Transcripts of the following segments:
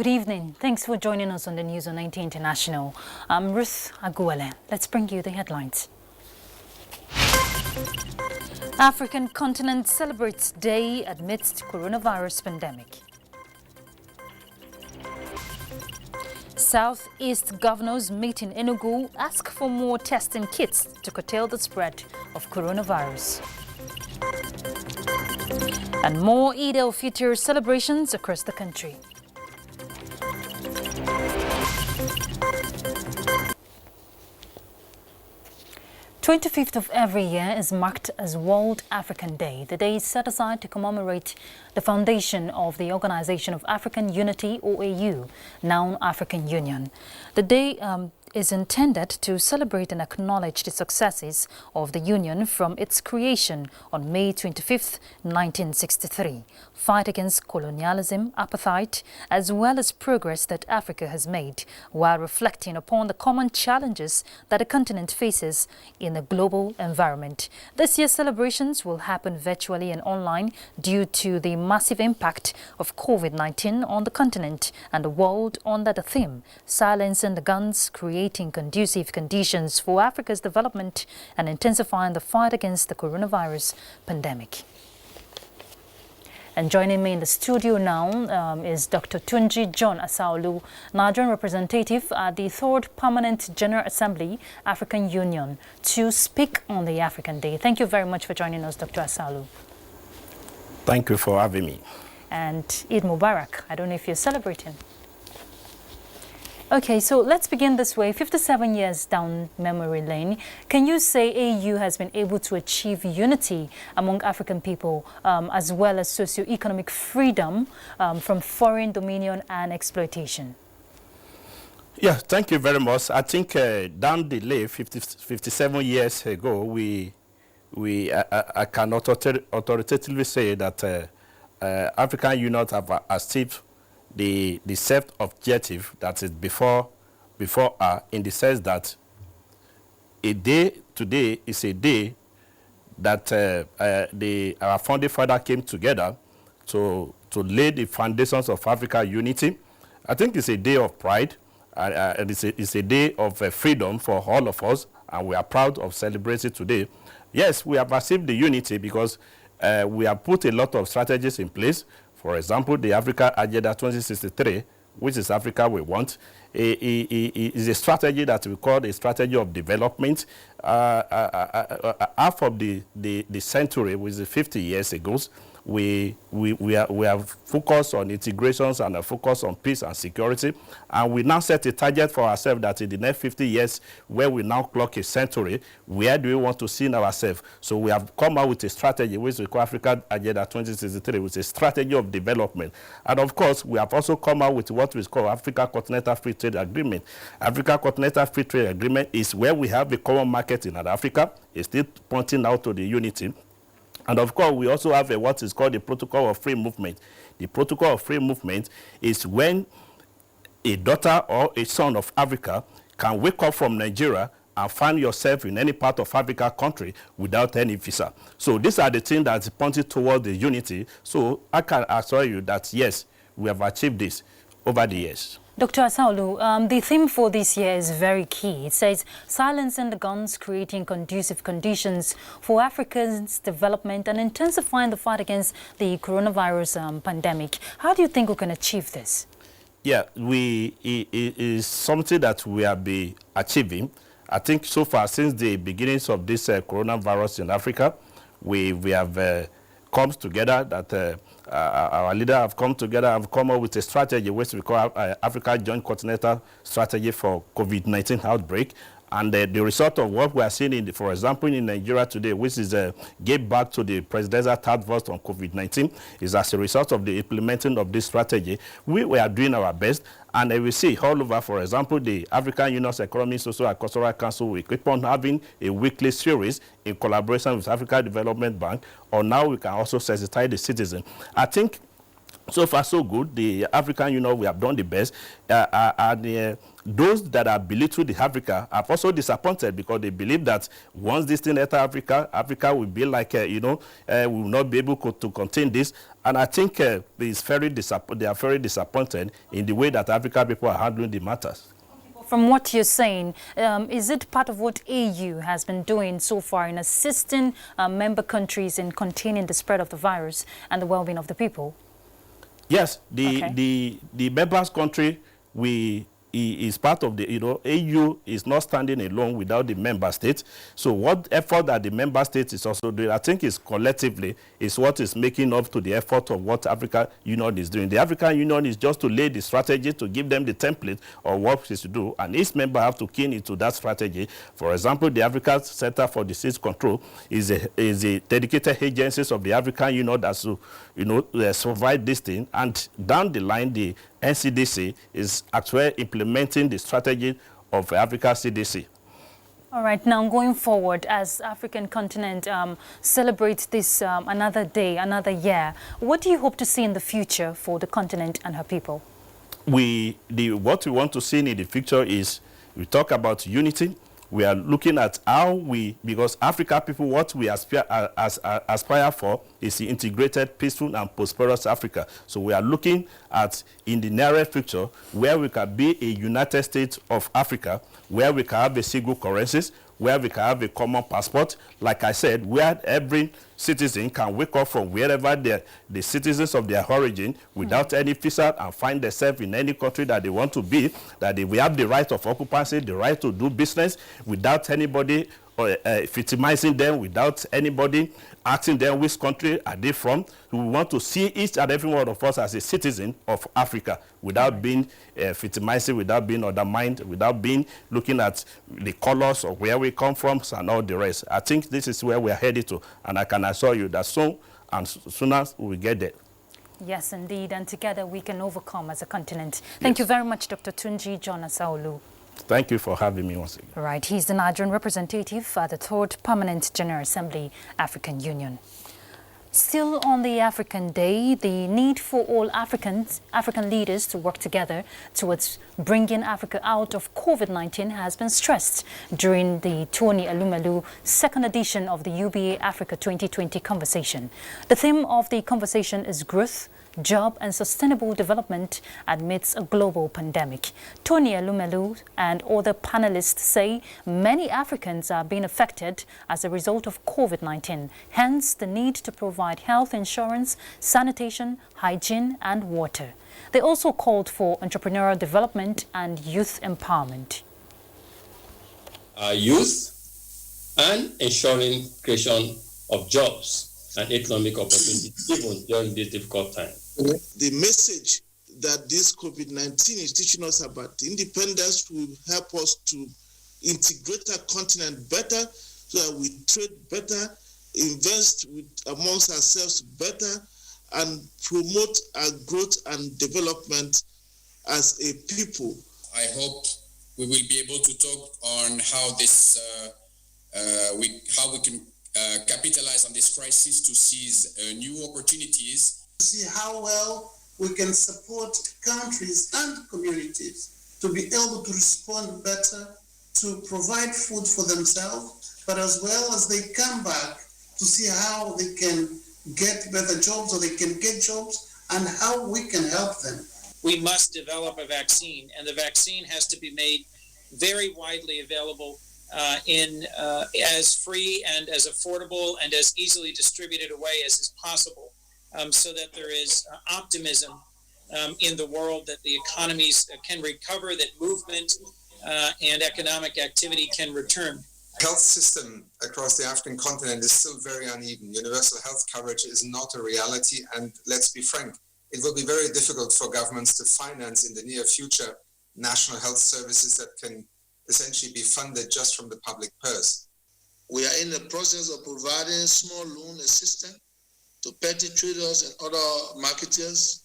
Good evening. Thanks for joining us on the news on 90 International. I'm Ruth Aguele. Let's bring you the headlines. African continent celebrates day amidst coronavirus pandemic. Southeast governors meet in Enugu ask for more testing kits to curtail the spread of coronavirus. And more Eid al-Fitr celebrations across the country. The 25th of every year is marked as World African Day. The day is set aside to commemorate the foundation of the Organization of African Unity, OAU, now African Union. The day is intended to celebrate and acknowledge the successes of the Union from its creation on May 25, 1963, fight against colonialism, apartheid, as well as progress that Africa has made, while reflecting upon the common challenges that the continent faces in a global environment. This year's celebrations will happen virtually and online due to the massive impact of COVID-19 on the continent and the world under the theme, Silencing the Guns, Creating Conducive Conditions for Africa's Development and Intensifying the Fight Against the Coronavirus Pandemic. And joining me in the studio now is Dr. Tunji John Asaolu, Nigerian representative at the 3rd Permanent General Assembly, African Union, to speak on the African Day. Thank you very much for joining us, Dr. Asaolu. Thank you for having me. And Eid Mubarak. I don't know if you're celebrating. Okay, so let's begin this way. 57 years down memory lane, can you say AU has been able to achieve unity among African people as well as socio-economic freedom from foreign dominion and exploitation? Yeah, thank you very much. I think down the lane, 57 years ago, I can authoritatively say that African Union have achieved the set objective that is before in the sense that a day today is a day that our founding father came together to lay the foundations of African unity. I think it's a day of pride, and it's a day of freedom for all of us, and we are proud of celebrating today. Yes, we have achieved the unity because we have put a lot of strategies in place. For example, the Africa Agenda 2063, which is Africa we want, is a strategy that we call a strategy of development. Half of the century, which is 50 years ago, we have focused on integrations and a focus on peace and security. And we now set a target for ourselves that in the next 50 years, where we now clock a century, where do we want to see ourselves? So we have come out with a strategy, which we call Africa Agenda 2063, which is a strategy of development. And of course, we have also come out with what we call Africa Continental Free Trade Agreement. Africa Continental Free Trade Agreement is where we have a common market in Africa. It's still pointing out to the unity. And of course, we also have what is called the Protocol of Free Movement. The Protocol of Free Movement is when a daughter or a son of Africa can wake up from Nigeria and find yourself in any part of Africa country without any visa. So these are the things that pointed toward the unity. So I can assure you that, yes, we have achieved this over the years. Dr. Asaolu, the theme for this year is very key. It says, silencing the guns, creating conducive conditions for Africa's development and intensifying the fight against the coronavirus pandemic. How do you think we can achieve this? Yeah, it is something that we have been achieving. I think so far, since the beginnings of this coronavirus in Africa, we have come together, that our leaders have come together, have come up with a strategy which we call Africa Joint Continental Strategy for COVID-19 outbreak. And the result of what we are seeing, for example, in Nigeria today, which is gave back to the presidential task force on COVID-19, is as a result of the implementing of this strategy. We are doing our best. And we see all over, for example, the African Union's Economic, Social and Cultural Council, we keep on having a weekly series in collaboration with Africa Development Bank, or now we can also sensitize the citizen. I think so far so good. The African Union, we have done the best. those that are belittled the Africa are also disappointed because they believe that once this thing enter Africa, Africa will be like, we will not be able to contain this. And I think they are very disappointed in the way that African people are handling the matters. From what you're saying, is it part of what AU has been doing so far in assisting member countries in containing the spread of the virus and the well-being of the people? Yes, the members country is part of the, AU is not standing alone without the member states. So what effort that the member states is also doing, I think is collectively, is what is making up to the effort of what African Union is doing. The African Union is just to lay the strategy, to give them the template of what is to do, and each member have to key into that strategy. For example, the African Center for Disease Control is a dedicated agency of the African Union that survive this thing, and down the line, the NCDC is actually implementing the strategy of Africa CDC. All right, now going forward, as African continent celebrates this another day, another year, what do you hope to see in the future for the continent and her people? What we want to see in the future is, we talk about unity. We are looking at how because Africa people, what we aspire for is the integrated, peaceful, and prosperous Africa. So we are looking at, in the nearest future, where we can be a United States of Africa, where we can have a single currencies, where we can have a common passport, like I said, where every citizen can wake up from wherever the citizens of their origin without any visa and find themselves in any country that they want to be, that we have the right of occupancy, the right to do business without anybody victimizing them, without anybody asking them which country are they from. We want to see each and every one of us as a citizen of Africa without being victimizing, without being undermined, without being looking at the colors of where we come from and all the rest. I think this is where we are headed to, and I can assure you that soon as we will get there. Yes, indeed, and together we can overcome as a continent. Thank you very much, Dr. Tunji John Asaolu. Thank you for having me once again. Right, he's the Nigerian representative at the 3rd Permanent General Assembly, African Union. Still on the African Day, the need for all African leaders to work together towards bringing Africa out of COVID-19 has been stressed during the Tony Elumelu 2nd edition of the UBA Africa 2020 conversation. The theme of the conversation is growth, job and sustainable development amidst a global pandemic. Tony Elumelu and other panelists say many Africans are being affected as a result of COVID-19, hence the need to provide health insurance, sanitation, hygiene and water. They also called for entrepreneurial development and youth empowerment. Youth and ensuring creation of jobs and economic opportunities even during this difficult time. The message that this COVID-19 is teaching us about independence will help us to integrate our continent better so that we trade better, invest amongst ourselves better, and promote our growth and development as a people. I hope we will be able to talk on how this we can capitalize on this crisis to seize new opportunities. See how well we can support countries and communities to be able to respond better, to provide food for themselves, but as well as they come back to see how they can get better jobs or they can get jobs and how we can help them. We must develop a vaccine, and the vaccine has to be made very widely available in as free and as affordable and as easily distributed a way as is possible. So that there is optimism in the world that the economies can recover, that movement and economic activity can return. Health system across the African continent is still very uneven. Universal health coverage is not a reality, and let's be frank, it will be very difficult for governments to finance in the near future national health services that can essentially be funded just from the public purse. We are in the process of providing small loan assistance to petty traders and other marketers.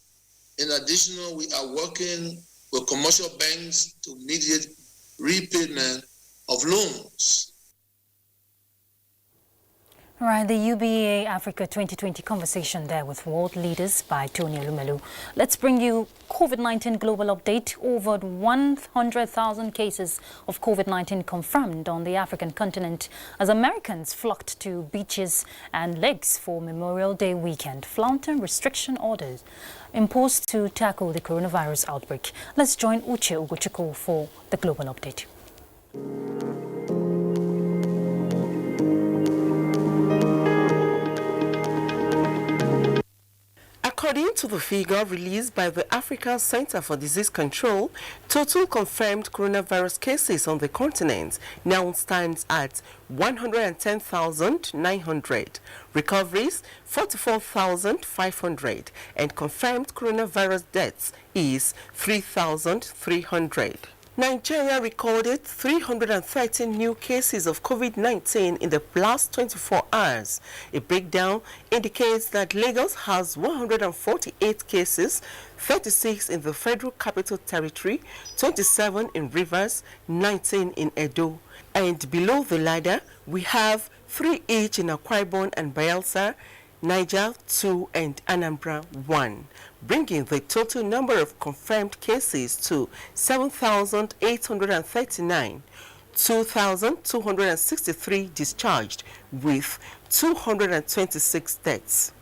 In addition, we are working with commercial banks to mediate repayment of loans. Right, the UBA Africa 2020 conversation there with world leaders by Tony Lumelu. Let's bring you COVID-19 global update. Over 100,000 cases of COVID-19 confirmed on the African continent as Americans flocked to beaches and lakes for Memorial Day weekend, flaunting restriction orders imposed to tackle the coronavirus outbreak. Let's join Uche Ugochukwu for the global update. According to the figure released by the African Center for Disease Control, total confirmed coronavirus cases on the continent now stands at 110,900, recoveries 44,500, and confirmed coronavirus deaths is 3,300. Nigeria recorded 313 new cases of COVID-19 in the last 24 hours. A breakdown indicates that Lagos has 148 cases, 36 in the Federal Capital Territory, 27 in Rivers, 19 in Edo. And below the ladder, we have 3 each in Akwa Ibom and Bayelsa, Niger 2 and Anambra 1, bringing the total number of confirmed cases to 7,839, 2,263 discharged with 226 deaths.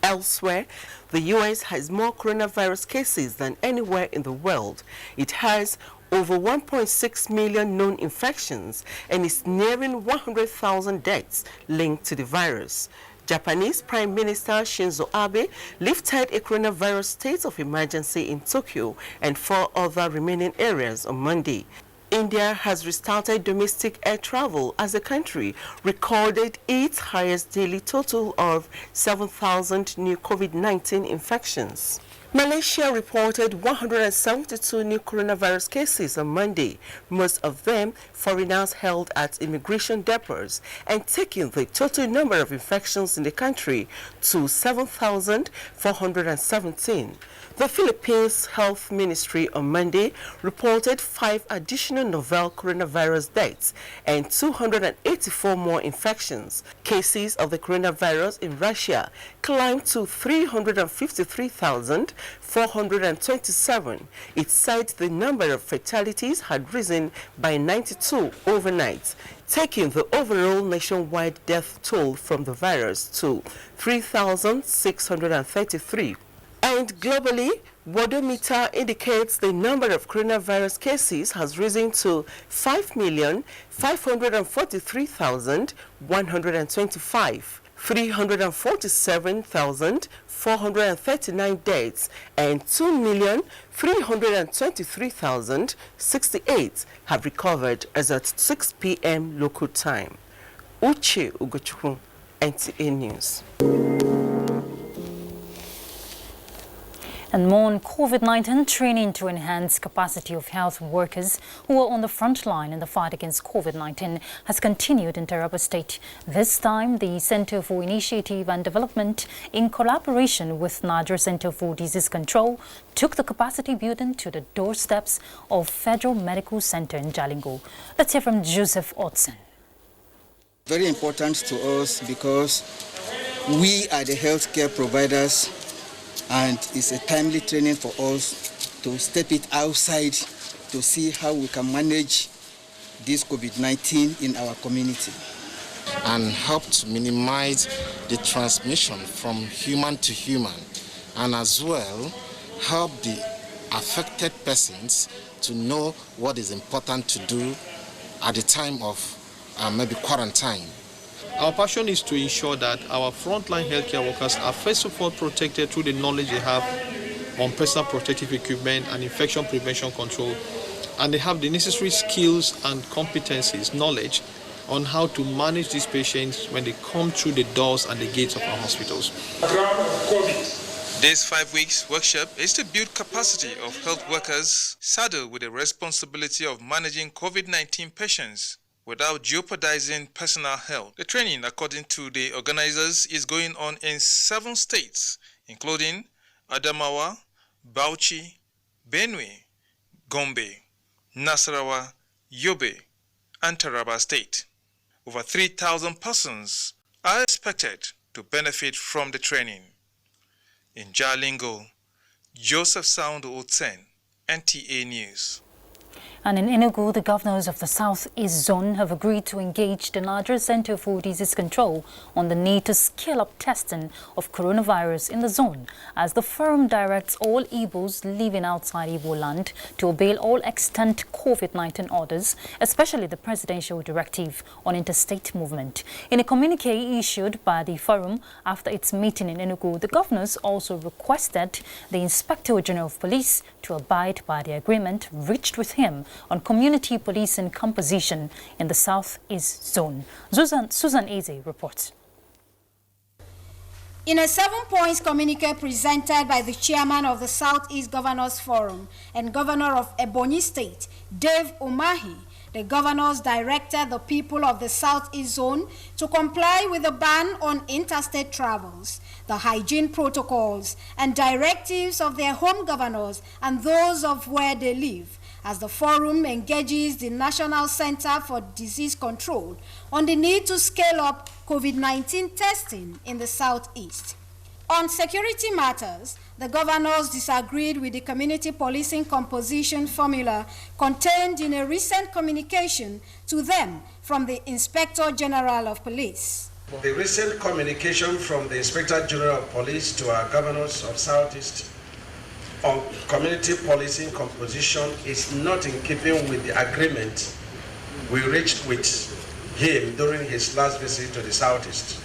Elsewhere, the U.S. has more coronavirus cases than anywhere in the world. It has over 1.6 million known infections and is nearing 100,000 deaths linked to the virus. Japanese Prime Minister Shinzo Abe lifted a coronavirus state of emergency in Tokyo and 4 other remaining areas on Monday. India has restarted domestic air travel as the country recorded its highest daily total of 7,000 new COVID-19 infections. Malaysia reported 172 new coronavirus cases on Monday, most of them foreigners held at immigration depots, and taking the total number of infections in the country to 7,417. The Philippines Health Ministry on Monday reported 5 additional novel coronavirus deaths and 284 more infections. Cases of the coronavirus in Russia climbed to 353,427. It said the number of fatalities had risen by 92 overnight, taking the overall nationwide death toll from the virus to 3,633. And globally, Worldometer indicates the number of coronavirus cases has risen to 5,543,125, 347,439 deaths, and 2,323,068 have recovered as at 6 p.m. local time. Uche Ugochukwu, NTA News. And more on COVID-19 training to enhance capacity of health workers who are on the front line in the fight against COVID-19 has continued in Taraba State. This time, the Center for Initiative and Development, in collaboration with Nigerian Center for Disease Control, took the capacity building to the doorsteps of Federal Medical Center in Jalingo. Let's hear from Joseph Otson. Very important to us because we are the healthcare providers, and it's a timely training for us to step it outside to see how we can manage this COVID-19 in our community. And help to minimize the transmission from human to human, and as well help the affected persons to know what is important to do at the time of maybe quarantine. Our passion is to ensure that our frontline healthcare workers are first of all protected through the knowledge they have on personal protective equipment and infection prevention control, and they have the necessary skills and competencies, knowledge on how to manage these patients when they come through the doors and the gates of our hospitals. This 5 weeks workshop is to build capacity of health workers saddled with the responsibility of managing COVID-19 patients without jeopardizing personal health. The training, according to the organizers, is going on in 7 states, including Adamawa, Bauchi, Benue, Gombe, Nasarawa, Yobe, and Taraba State. Over 3,000 persons are expected to benefit from the training. In Jalingo, Joseph Sound Otsen, NTA News. And in Enugu, the governors of the Southeast Zone have agreed to engage the Nigerian Center for Disease Control on the need to scale up testing of coronavirus in the zone, as the forum directs all Igbos living outside Igbo land to obey all extant COVID-19 orders, especially the presidential directive on interstate movement. In a communique issued by the forum after its meeting in Enugu, the governors also requested the Inspector General of Police to abide by the agreement reached with him on community policing composition in the Southeast Zone. Susan Eze reports. In a 7-point communique presented by the chairman of the Southeast Governors Forum and governor of Ebonyi State, Dave Umahi, the governors directed the people of the Southeast Zone to comply with the ban on interstate travels, the hygiene protocols and directives of their home governors and those of where they live, as the forum engages the National Center for Disease Control on the need to scale up COVID-19 testing in the Southeast. On security matters, the governors disagreed with the community policing composition formula contained in a recent communication to them from the Inspector General of Police. The recent communication from the Inspector General of Police to our governors of Southeast on community policing composition is not in keeping with the agreement we reached with him during his last visit to the Southeast.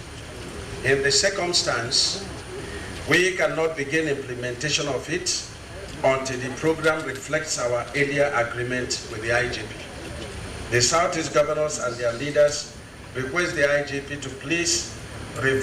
In the circumstance, we cannot begin implementation of it until the program reflects our earlier agreement with the IGP. The Southeast governors and their leaders request the IGP to please revise